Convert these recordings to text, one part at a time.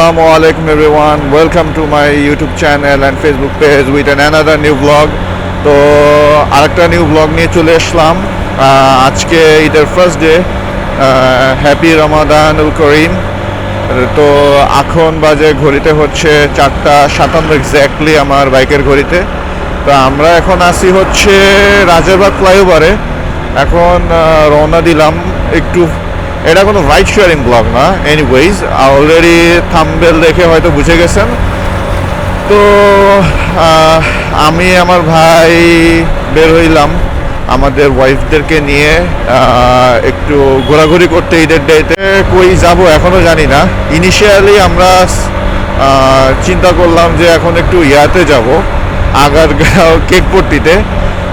Assalamu alaikum everyone. Welcome to my YouTube channel and Facebook page with another new vlog. তো আরেকটা new blog নিয়ে চলে আসলাম। আজকে ঈদের ফার্স্ট ডে। হ্যাপি রমাদানুল করিম। তো এখন বাজে ঘড়িতে হচ্ছে 4:57 এক্স্যাক্টলি আমার বাইকের ঘড়িতে। তো আমরা এখন আসি হচ্ছে রাজারবাগ ফ্লাইওভারে। এখন রওনা দিলাম একটু। এটা কোনো রাইড শেয়ারিং ব্লগ না, এনিওয়েজ অলরেডি থাম্বনেল দেখে হয়তো বুঝে গেছেন। তো আমি আমার ভাই বের হইলাম আমাদের ওয়াইফদেরকে নিয়ে একটু ঘোরাঘুরি করতে ঈদের ডেতে। কই যাব এখনও জানি না। ইনিশিয়ালি আমরা চিন্তা করলাম যে এখন একটু ইয়াতে যাব, আগারগাঁও কেকপট্টিতে।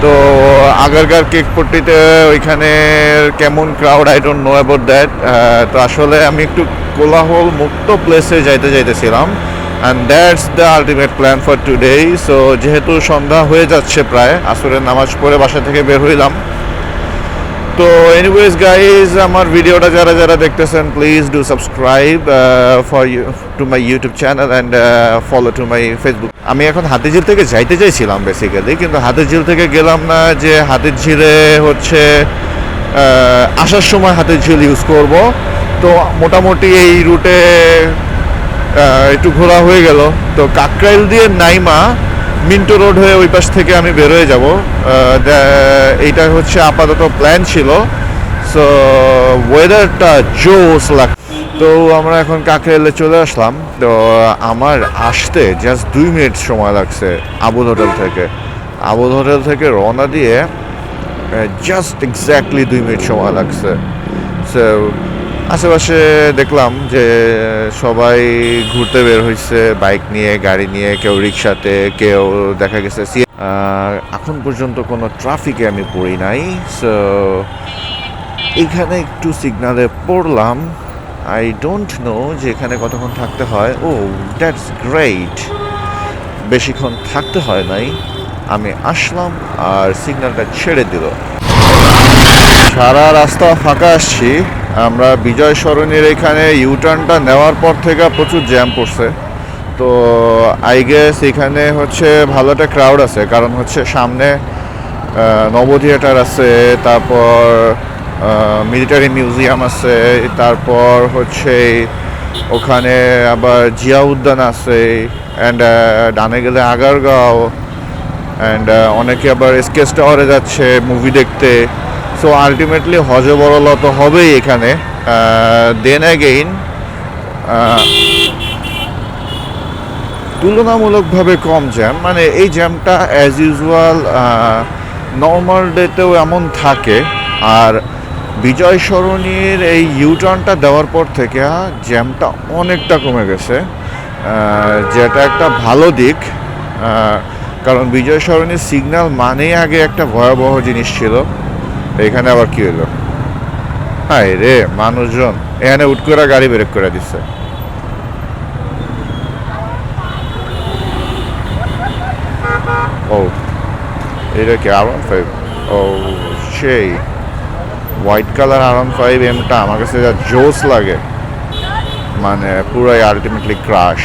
তো আগারগাঁর কেকপট্টিতে ওইখানে কেমন crowd, I don't know about that. তো আসলে আমি একটু কোলাহল মুক্ত প্লেসে যাইতেছিলাম, and that's the ultimate plan for today. So যেহেতু সন্ধ্যা হয়ে যাচ্ছে প্রায়, আসরের নামাজ পড়ে বাসা থেকে বের হইলাম। তো এনিওয়েজ গাইজ, আমার ভিডিওটা যারা যারা দেখতেছেন please do subscribe for to my YouTube channel and follow to my Facebook. আমি এখন হাতিঝিল থেকে যাইতে চাইছিলাম বেসিক্যালি, কিন্তু হাতিঝিল থেকে গেলাম না। যে হাতিঝিলে হচ্ছে আসার সময় হাতিঝিল ইউজ করব। তো মোটামুটি এই রুটে একটু ঘোরা হয়ে গেল। তো কাকরাইল দিয়ে নাইমা মিন্টো রোড হয়ে ওই পাশ থেকে আমি বেরোয় যাব। এইটা হচ্ছে আপাতত প্ল্যান ছিল। সো ওয়েদারটা জোস লাগ। তো আমরা এখন কাকরাইলে চলে আসলাম। তো আমার আসতে জাস্ট 2 মিনিট সময় লাগছে আবুল হোটেল থেকে। আবুল হোটেল থেকে রওনা দিয়ে জাস্ট এক্স্যাক্টলি 2 মিনিট সময় লাগছে। সো আশেপাশে দেখলাম যে সবাই ঘুরতে বের হয়েছে বাইক নিয়ে, গাড়ি নিয়ে, কেউ রিক্সাতে, কেউ দেখা গেছে। এখন পর্যন্ত কোনো ট্রাফিকে আমি পড়ি নাই। সো এখানে একটু সিগনালে পড়লাম। আই ডোন্ট নো যে এখানে কতক্ষণ থাকতে হয়। ও দ্যাটস গ্রেট, বেশিক্ষণ থাকতে হয় নাই। আমি আসলাম আর সিগন্যালটা ছেড়ে দিল। সারা রাস্তা ফাঁকা আসছি আমরা। বিজয় সরণির এখানে ইউটার্নটা নেওয়ার পর থেকে প্রচুর জ্যাম পড়ছে। তো আই গেস এখানে হচ্ছে ভালো একটা ক্রাউড আছে, কারণ হচ্ছে সামনে নব থিয়েটার আছে, তারপর মিলিটারি মিউজিয়াম আছে, তারপর হচ্ছে ওখানে আবার জিয়া উদ্যান আছে, অ্যান্ড ডানে গেলে আগারগাঁও, অ্যান্ড অনেকে আবার এসকেস টাওয়ারে যাচ্ছে মুভি দেখতে। সো আলটিমেটলি হজবরল তো হবেই এখানে। দেন অ্যাগেইন তুলনামূলকভাবে কম জ্যাম। মানে এই জ্যামটা অ্যাজ ইউজুয়াল নর্মাল ডেতেও এমন থাকে। আর বিজয় সরণির এই ইউটার্নটা দেওয়ার পর থেকে জ্যামটা অনেকটা কমে গেছে, যেটা একটা ভালো দিক। কারণ বিজয় সরণির সিগন্যাল মানেই আগে একটা ভয়াবহ জিনিস ছিল। এখানে আবার কি হলো, হায় রে মানুষজন এখানে উঠ করে গাড়ি ব্রেক করে দিচ্ছে। ও এটা কি R15? ও সেই হোয়াইট কালার R15 এমটা আমার কাছে যা জোস লাগে, মানে পুরাই ultimately crush.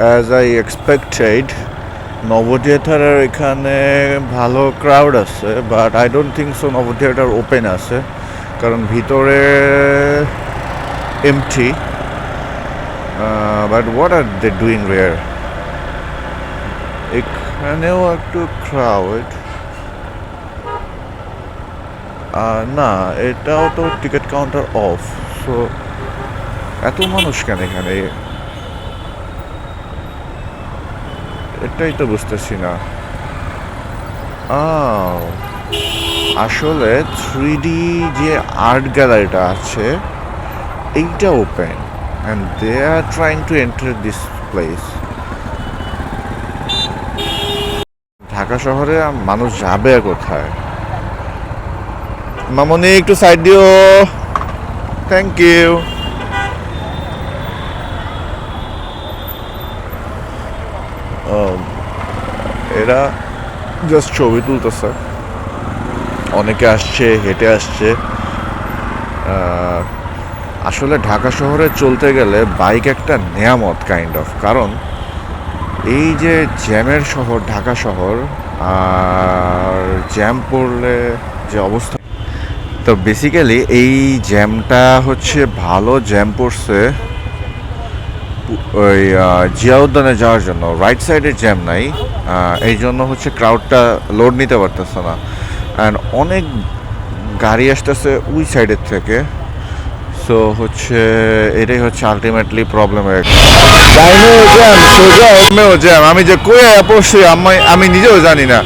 As I expected নব থিয়েটারের এখানে ভালো ক্রাউড আছে, but I don't think so নব থিয়েটার ওপেন আছে, কারণ ভিতরে empty. But what are they doing here? এখানেও একটু ক্রাউড। না, এটাও তো টিকিট কাউন্টার অফ। সো এত মানুষ কেন এখানে? এটাই তো বুঝতেছি না। আসলে 3D যে আর্ট গ্যালারিটা আছে এইটা open, and they are trying to enter this place. Dhaka শহরে মানুষ যাবে কোথায়? মামনি একটু সাইড দিও, থ্যাংক ইউ। এরা জাস্ট ছবি তুলতেছে, অনেকে আসছে, হেঁটে আসছে। আসলে ঢাকা শহরে চলতে গেলে বাইক একটা নেয়ামত কাইন্ড অফ, কারণ এই যে জ্যামের শহর ঢাকা শহর, আর জ্যাম পড়লে যে অবস্থা। তো বেসিক্যালি এই জ্যামটা হচ্ছে ভালো জ্যাম পড়ছে ওই জিয়া উদ্যানে যাওয়ার জন্য, রাইট সাইডে জ্যাম নাই, এই জন্য হচ্ছে ক্রাউডটা লোড নিতে পারতেছে না। অ্যান্ড অনেক গাড়ি আসতেছে ওই সাইডের থেকে, সো হচ্ছে এটাই হচ্ছে আলটিমেটলি প্রবলেম হয়ে গেছে। জ্যাম আমি যে কয়ে পড়ছি আমি নিজেও জানি না।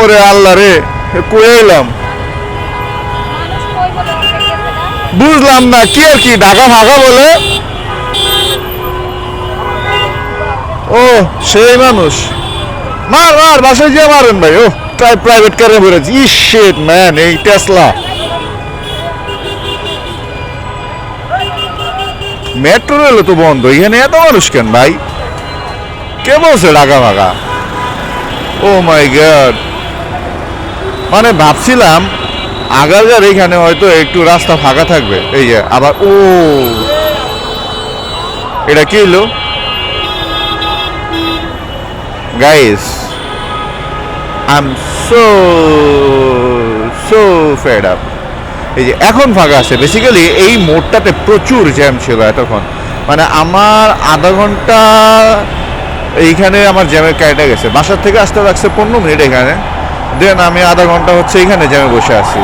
ওরে আল্লাহ রে, কয়ে এলাম বুঝলাম না কি আর কি, ঢাকা ফাঁকা বলে। ও সেই মানুষ, মার মার বাসায় গিয়ে মারেন ভাই। ও প্রাইভেট কারে বেরোচ্ছে, ইস শিট ম্যান, এই টেসলা। মেট্রো রেল তো বন্ধ, এখানে এত মানুষ কেন ভাই? কে বলছে ঢাকা ফাঁকা? ও মাই গড, মানে ভাবছিলাম আগারগার এইখানে হয়তো একটু রাস্তা ফাঁকা থাকবে, এই যে আবার ও এটা কি হলো guys, I am so fed up. এই যে এখন ফাঁকা আছে, বেসিক্যালি এই মোড়টাতে প্রচুর জ্যাম ছিল এতক্ষণ, মানে আমার আধা ঘন্টা এইখানে আমার জ্যামে কেটে গেছে। বাসার থেকে আসতে লাগছে 15 মিনিট এখানে, দেন আমি আধা ঘন্টা হচ্ছে এইখানে জ্যামে বসে আছি।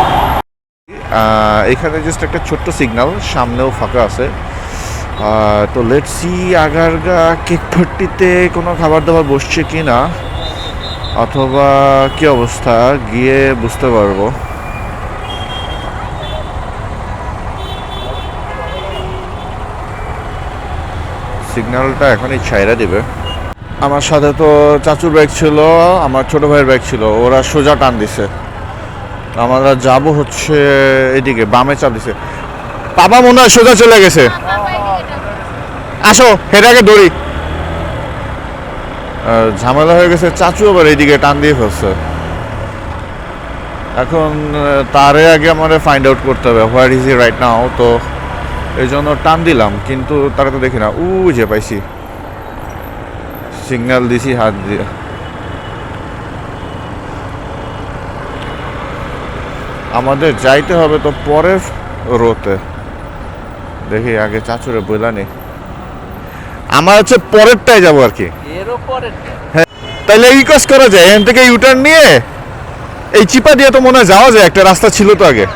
এখানে জাস্ট একটা ছোট্ট সিগন্যাল, সামনেও ফাঁকা আছে। তো লেটস সি আগারগা কেকপট্টিতে কোনো খাবার দাবার বসছে কি না, অথবা কি অবস্থা গিয়ে বুঝতে পারবো। সিগন্যালটা এখনই ছাইরা দিবে। আমার সাথে তো চাচুর ব্যাগ ছিল, আমার ছোট ভাইয়ের ব্যাগ ছিল, ওরা সোজা টান দিছে। আমরা যাব হচ্ছে এদিকে, বামে চাপ দিছে। বাবা মনে হয় সোজা চলে গেছে, আসো হেটাকে দড়ি। ঝামেলা হয়ে গেছে, চাচু আবার এইদিকে টান দিয়ে ফেলছে। এখন তারে আগে আমার ফাইন্ড আউট করতে হবে where is he right now. তো এই জন্য টান দিলাম, কিন্তু তারা তো দেখি না। যে পাইছি, সিগন্যাল দিছি হাত দিয়ে। আমাদের যাইতে হবে তো পরের রোতে, দেখি আগে চাচুরে বইলা নেই। আমার হচ্ছে পরেরটাই যাবো আর কি। হ্যাঁ, তাইলে এই কাজ করা যায়, এখান থেকে ইউটার্ন নিয়ে এই চিপা দিয়ে তো মনে হয় যাওয়া যায়, একটা রাস্তা ছিল তো আগে।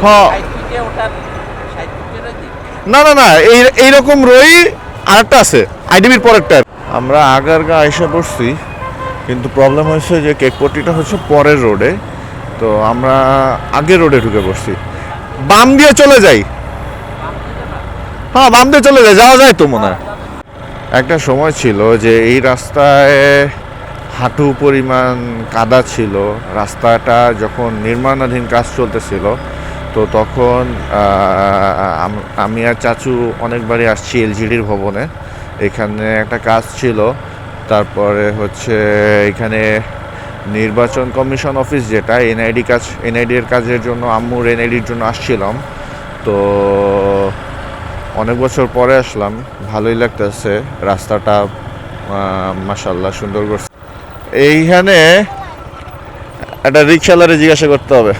হ্যাঁ না না না, এইরকম রই আরেকটা আছে আইডিবির পরেরটা। আমরা আগারগা আইসা পড়ছি, কিন্তু প্রবলেম হয়েছে যে কেকপট্টিটা হচ্ছে পরের রোডে, তো আমরা আগের রোডে ঢুকে পড়ছি। বাম দিয়ে চলে যাই, হ্যাঁ বাম দিয়ে চলে যাই, যাওয়া যায় তো মনে হয়। একটা সময় ছিল যে এই রাস্তায় হাঁটু পরিমাণ কাদা ছিল, রাস্তাটা যখন নির্মাণাধীন কাজ চলতেছিল। তো তখন আমি আর চাচু অনেকবারই আসছি এলজিডির ভবনে, এখানে একটা কাজ ছিল। তারপরে হচ্ছে এখানে নির্বাচন কমিশন অফিস, যেটা এনআইডি এর কাজের জন্য আম্মুর এনআইডির জন্য আসছিলাম। তো অনেক বছর পরে আসলাম, ভালোই লাগতেছে রাস্তাটা, মাশাআল্লাহ সুন্দর করছে। এইখানে একটা রিক্সাওয়ালারে জিজ্ঞাসা করতে হবে।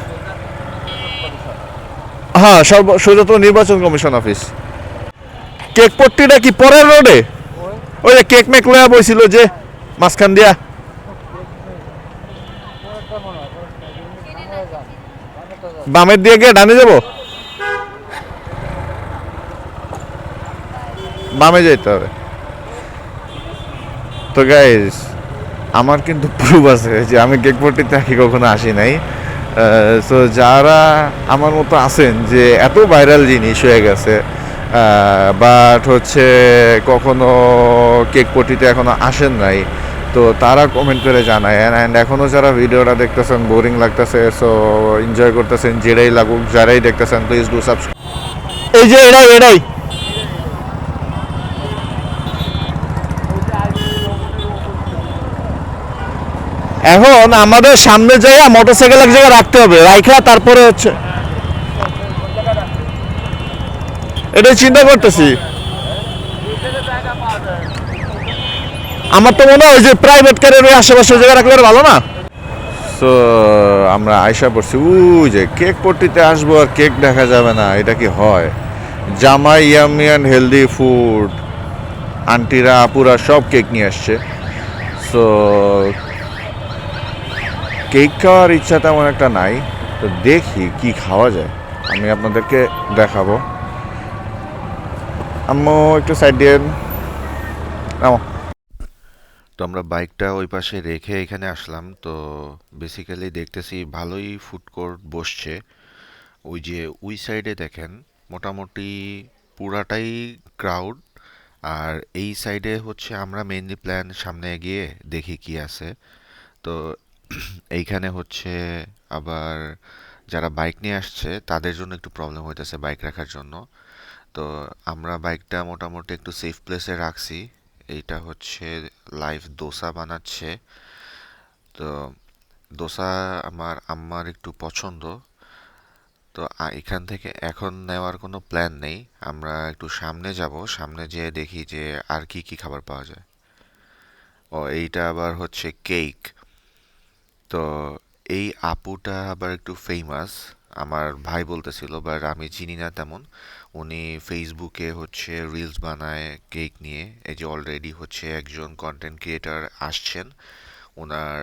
হ্যাঁ, সোজা তো নির্বাচন কমিশন অফিস। কেকপট্টিটা কি পরের রোডে? ওই যে কেক মেক লয়া বইছিল যে মাঝখান দিয়া। বামের দিয়ে গিয়ে ডানে যাব, বামে যেতে হবে। তো গাইস, আমার কিন্তু প্রুফ আছে যে আমি কেকপট্টিতে আগে কখনো আসি নাই। সো যারা আমার মতো আছেন যে এত ভাইরাল জিনিস হয়ে গেছে, বাট হচ্ছে কখনো কেকপট্টিতে এখনো আসেন নাই, তো তারা কমেন্ট করে জানায়। অ্যান্ড এখনও যারা ভিডিওটা দেখতেছেন বোরিং লাগতেছে, সো এনজয় করতেছেন, যেটাই লাগুক, যারাই দেখতেছেন প্লিজ ডু সাবস্ক্রাইব। এই যে এটাই এখন আমাদের সামনে যাইয়া মোটরসাইকেল এক জায়গায় রাখতে হবে, রাইখা তারপরে হচ্ছে এটাই চিন্তা করতেছি। আমার তো মনে হয় যে প্রাইভেট কারের ওই আশেপাশে জায়গা রাখলে ভালো না। তো আমরা আয়সা পড়ছি, ওই যে কেক পট্টিতে আসবো আর কেক দেখা যাবে না, এটা কি হয়? জামাই ইয়ামি অ্যান্ড হেলদি ফুড, আন্টিরা আপুরা সব কেক নিয়ে আসছে। সো কেক খাওয়ার ইচ্ছা তেমন একটা নাই, তো দেখি কি খাওয়া যায়, আমি আপনাদেরকে দেখাবো। আম্মু একটু সাইড দিয়ে নাও। তো আমরা বাইকটা ওই পাশে রেখে এখানে আসলাম। তো বেসিক্যালি দেখতেছি ভালোই ফুড কোর্ট বসছে। ওই যে ওই সাইডে দেখেন মোটামুটি পুরাটাই ক্রাউড। আর এই সাইডে হচ্ছে আমরা মেইনলি প্ল্যান সামনে গিয়ে দেখি কি আছে। তো এইখানে হচ্ছে আবার যারা বাইক নিয়ে আসছে তাদের জন্য একটু প্রবলেম হইতেছে বাইক রাখার জন্য। তো আমরা বাইকটা মোটামুটি একটু সেফ প্লেসে রাখছি। এইটা হচ্ছে লাইভ দোসা বানাচ্ছে। তো দোসা আমার আম্মার একটু পছন্দ। তো এখান থেকে এখন নেওয়ার কোনো প্ল্যান নেই, আমরা একটু সামনে যাব, সামনে যেয়ে দেখি যে আর কি কি খাবার পাওয়া যায়। ও এইটা আবার হচ্ছে কেক। তো এই আপুটা আবার একটু ফেমাস, আমার ভাই বলতেছিল, বাট আমি চিনি না তেমন। উনি ফেসবুকে হচ্ছে রিলস বানায় কেক নিয়ে। এই যে অলরেডি হচ্ছে একজন কন্টেন্ট ক্রিয়েটার আসছেন, ওনার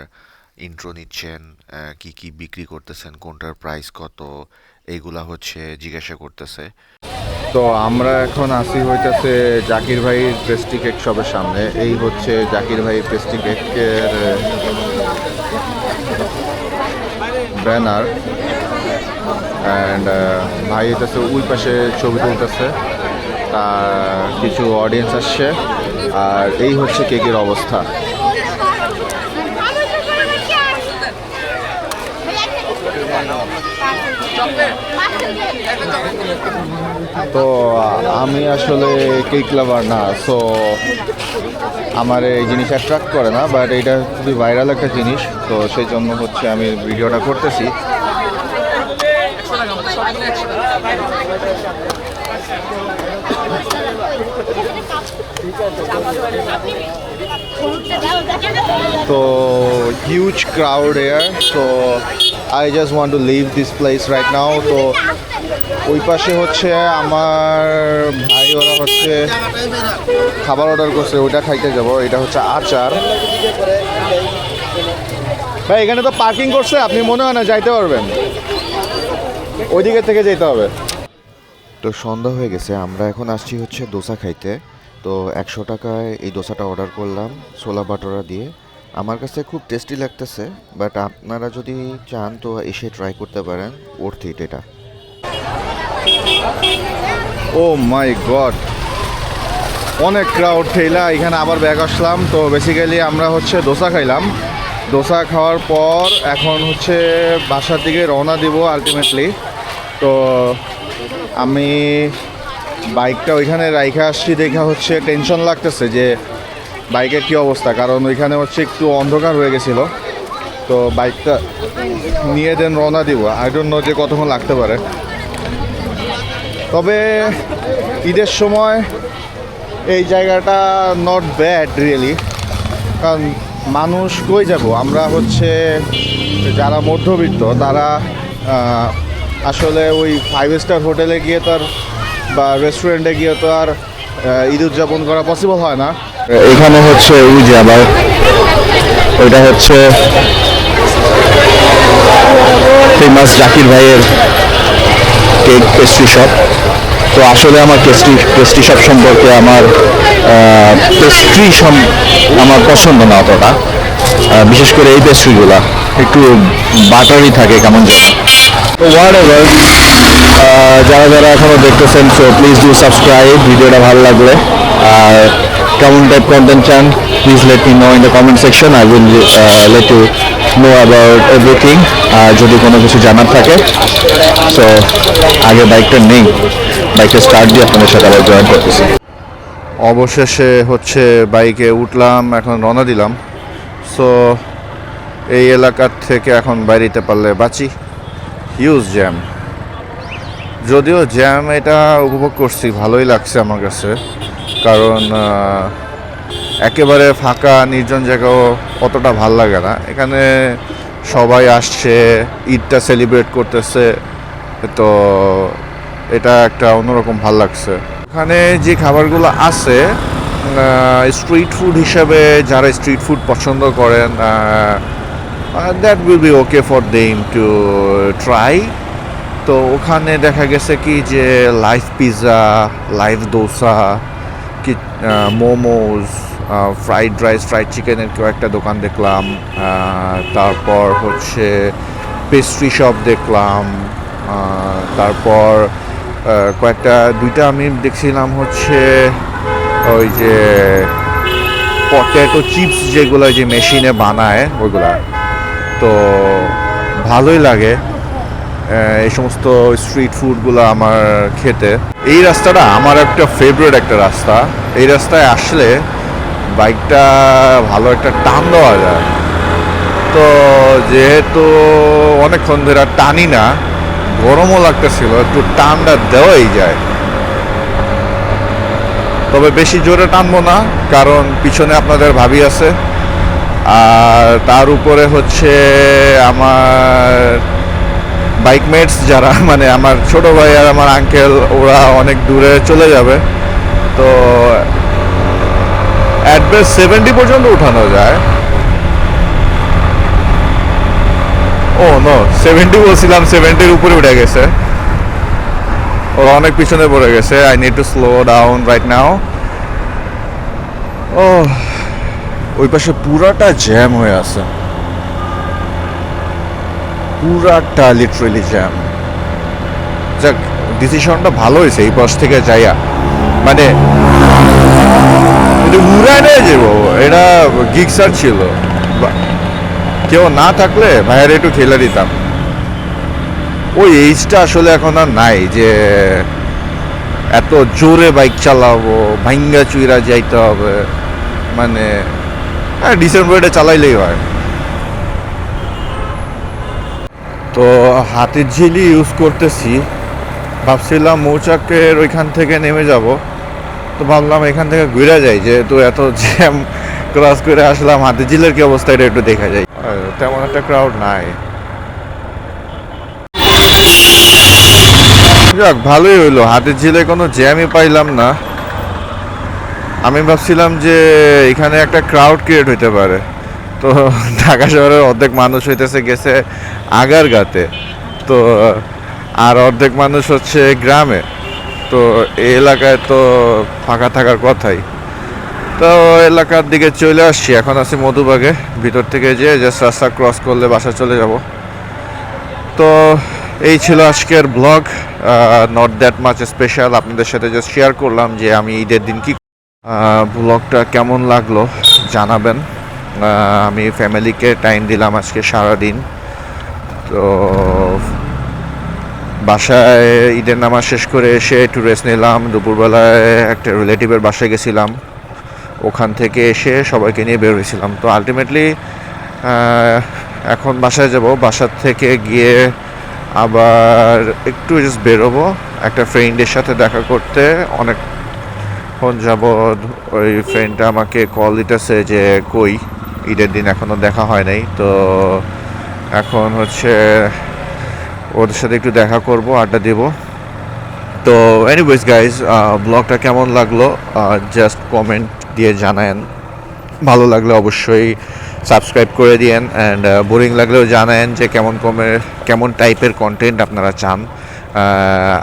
ইন্ট্রো নিচ্ছেন, কি কি বিক্রি করতেছেন, কোনটার প্রাইস কত, এইগুলা হচ্ছে জিজ্ঞাসা করতেছে। তো আমরা এখন আসি হইতেছে জাকির ভাই পেস্ট্রি কেক শপের সামনে। এই হচ্ছে জাকির ভাই পেস্ট্রি কেকের ব্যানার, অ্যান্ড ভাই হইতেছে ওই পাশে ছবি তুলতেছে, তার কিছু অডিয়েন্স আসছে, আর এই হচ্ছে কেকের অবস্থা। তো আমি আসলে কেক লাভার না, সো আমার এই জিনিস অ্যাট্রাক্ট করে না, বাট এটা খুবই ভাইরাল একটা জিনিস, তো সেই জন্য হচ্ছে আমি ভিডিওটা করতেছি। তো huge crowd here, so I just want to leave this place right now. তো ওই পাশে হচ্ছে আমার ভাই, ওরা হচ্ছে খাবার অর্ডার করছে, ওইটা খাইতে যাব। এটা হচ্ছে আচার। ভাই এখানে তো পার্কিং করছে, আপনি মনে হয় না যাইতে পারবেন, ওইদিকে থেকে যেতে হবে। তো সন্ধ্যা হয়ে গেছে, আমরা এখন আসছি হচ্ছে দোসা খাইতে। তো 100 টাকায় এই দোসাটা অর্ডার করলাম ছোলা বাটোরা দিয়ে। আমার কাছে খুব টেস্টি লাগতেছে, বাট আপনারা যদি চান তো এসে ট্রাই করতে পারেন, ওর্থ ইট এটা। ও মাই গড, অনেক ক্রাউড ঠেলা, এখানে আবার ব্যাক আসলাম। তো বেসিক্যালি আমরা হচ্ছে দোসা খাইলাম, দোসা খাওয়ার পর এখন হচ্ছে বাসার দিকে রওনা দিব আলটিমেটলি। তো আমি বাইকটা ওইখানে রাইখা আসছি, দেখা হচ্ছে টেনশন লাগতেছে যে বাইকের কী অবস্থা, কারণ ওইখানে হচ্ছে একটু অন্ধকার হয়ে গেছিলো। তো বাইকটা নিয়ে দেন রওনা দিব, আই ডোন্ট নো যে কতক্ষণ লাগতে পারে। তবে ঈদের সময় এই জায়গাটা নট ব্যাড রিয়েলি, কারণ মানুষ কই যাব, আমরা হচ্ছে যারা মধ্যবিত্ত তারা আসলে ওই 5 স্টার হোটেলে গিয়ে তো আর বা রেস্টুরেন্টে গিয়ে তো আর ঈদ উদযাপন করা পসিবল হয় না। এখানে হচ্ছে ওই যে আবার ওইটা হচ্ছে ফেমাস জাকির ভাইয়ের কেক পেস্ট্রি শপ। তো আসলে আমার পেস্ট্রি শপ সম্পর্কে আমার আমার পছন্দ না অতটা, বিশেষ করে এই পেস্ট্রিগুলা একটু বাটারি থাকে কেমন যেন। তো হোয়াটএভার, যারা যারা এখনও দেখতেছেন, সো প্লিজ ডু সাবস্ক্রাইব ভিডিওটা ভালো লাগলে। আর কেমন টাইপ কন্টেন্ট চান please let me know in the comment section, I will let you know about everything. আর যদি কোনো কিছু জানার থাকে, সো আগে বাইকটা নেই, বাইকটা স্টার্ট দিয়ে আপনাদের সাথে আবার জয়েন করতেছি। অবশেষে হচ্ছে বাইকে উঠলাম, এখন রওনা দিলাম। সো এই এলাকার থেকে এখন বাইরেতে পারলে বাঁচি। হিউজ জ্যাম, যদিও জ্যাম এটা উপভোগ করছি, ভালোই লাগছে আমার কাছে, কারণ একেবারে ফাঁকা নির্জন জায়গাও অতটা ভাল লাগে না। এখানে সবাই আসছে, ঈদটা সেলিব্রেট করতেছে, তো এটা একটা অন্যরকম ভাল লাগছে। ওখানে যে খাবারগুলো আছে স্ট্রিট ফুড হিসাবে, যারা স্ট্রিট ফুড পছন্দ করেন, that will be okay for them to try. তো ওখানে দেখা গেছে কি যে লাইভ পিৎজা, লাইভ দোসা, কি মোমোজ, ফ্রাইড রাইস, ফ্রাইড চিকেনের কেউ একটা দোকান দেখলাম, তারপর হচ্ছে পেস্ট্রি শপ দেখলাম, তারপর দুইটা আমি দেখছিলাম হচ্ছে ওই যে পটেটো চিপস যেগুলো যে মেশিনে বানায় ওইগুলা, তো ভালোই লাগে এই সমস্ত স্ট্রিট ফুডগুলো আমার খেতে। এই রাস্তাটা আমার একটা ফেভারিট একটা রাস্তা। এই রাস্তায় আসলে বাইকটা ভালো একটা টান দেওয়া যায়। তো যেহেতু অনেকক্ষণ ধরে টানি না, গরমও লাগতেছিল, একটু টানটা দেওয়াই যায়। তবে বেশি জোরে টানবো না, কারণ পিছনে আপনাদের ভাবি আছে, আর তার উপরে হচ্ছে আমার বাইকমেটস যারা, মানে আমার ছোট ভাই আর আমার আঙ্কেল, ওরা অনেক দূরে চলে যাবে। তো অ্যাডভেস 70 পর্যন্ত উঠানো যায়। ও নো, 70 বলছিলাম, 70-র উপরে উঠে গেছে, ওরা অনেক পিছনে পড়ে গেছে। I need to slow down right now. ও, ওই পাশে পুরাটা জ্যাম হয়ে আছে, পুরাটা লিটারেলি জ্যাম। যাক, ডিসিশনটা ভালো হয়েছে এই পাশ থেকে যাইয়া, মানে উড়ায় নিয়ে যাবো, এটা গিগসার ছিল। কেউ না থাকলে ভাইয়ের একটু খেলে দিতাম। ওই এইজটা আসলে এখন আর নাই যে এত জোরে বাইক চালাবো, ভাঙ্গা চুইরা যাইতে হবে, মানে ডিসেম্বরে চালাইলেই হয়। তো হাতের ঝিলি ইউজ করতেছি, ভাবছিলাম মৌচাকের ওইখান থেকে নেমে যাব, তো ভাবলাম এখান থেকে ঘুরে যাই, যেহেতু এত জ্যাম ক্রস করে আসলাম, হাতের ঝিলের কি অবস্থা এটা একটু দেখা যায়। তেমন একটা ক্রাউড নাই। যাক, ভালোই হইলো, হাতের ঝিলে কোনো জ্যামই পাইলাম না। আমি ভাবছিলাম যে এখানে একটা ক্রাউড ক্রিয়েট হইতে পারে, তো ঢাকা শহরের অর্ধেক মানুষ হইতেছে গেছে আগারগাতে, তো আর অর্ধেক মানুষ হচ্ছে গ্রামে, তো এই এলাকায় তো ফাঁকা থাকার কথাই। তো এলাকার দিকে চলে আসছি, এখন আছি মধুবাগে, ভিতর থেকে যে জাস্ট রাস্তা ক্রস করলে বাসা চলে যাব। তো এই ছিল আজকের blog, not that much special, আপনাদের সাথে জাস্ট শেয়ার করলাম যে আমি ঈদের দিন কি। ব্লগটা কেমন লাগলো জানাবেন। আমি ফ্যামিলিকে টাইম দিলাম আজকে সারাদিন। তো বাসায় ঈদের নামাজ শেষ করে এসে একটু রেস্ট নিলাম, দুপুরবেলায় একটা রিলেটিভের বাসায় গেছিলাম, ওখান থেকে এসে সবাইকে নিয়ে বের হয়েছিলাম। তো আলটিমেটলি এখন বাসায় যাব, বাসার থেকে গিয়ে আবার একটু জাস্ট বেরোবো একটা ফ্রেন্ডের সাথে দেখা করতে। অনেকক্ষণ যাবৎ ওই ফ্রেন্ডটা আমাকে কল দিতেছে যে কই, ঈদের দিন এখনও দেখা হয় নাই, তো এখন হচ্ছে ওদের সাথে একটু দেখা করব, আড্ডা দেব। তো এনিওয়েজ গাইজ, ব্লগটা কেমন লাগলো জাস্ট কমেন্ট দিয়ে জানান, ভালো লাগলে অবশ্যই সাবস্ক্রাইব করে দিয়েন, অ্যান্ড বোরিং লাগলেও জানান যে কেমন টাইপের কন্টেন্ট আপনারা চান।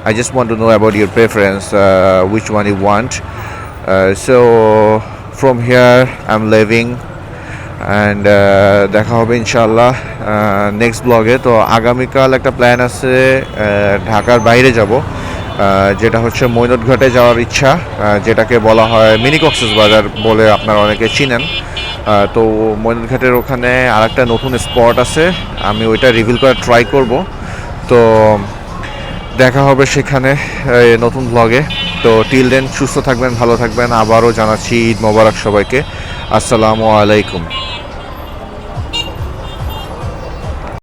I just want to know about your preference, which one you want. So from here I'm leaving, and দেখা হবে ইনশাল্লাহ নেক্সট ব্লগে। তো আগামীকাল একটা প্ল্যান আছে, ঢাকার বাইরে যাব, যেটা হচ্ছে মৈনটঘাটে যাওয়ার ইচ্ছা, যেটাকে বলা হয় মিনি কক্সবাজার বলে আপনারা অনেকে চিনেন। তো মৈনটঘাটের ওখানে আরেকটা নতুন স্পট আছে, আমি ওইটা রিভিল করার ট্রাই করব। তো দেখা হবে সেখানে নতুন ব্লগে। তো টিল দেন সুস্থ থাকবেন, ভালো থাকবেন, আবারও জানাচ্ছি ঈদ মোবারক সবাইকে। আসসালামু আলাইকুম।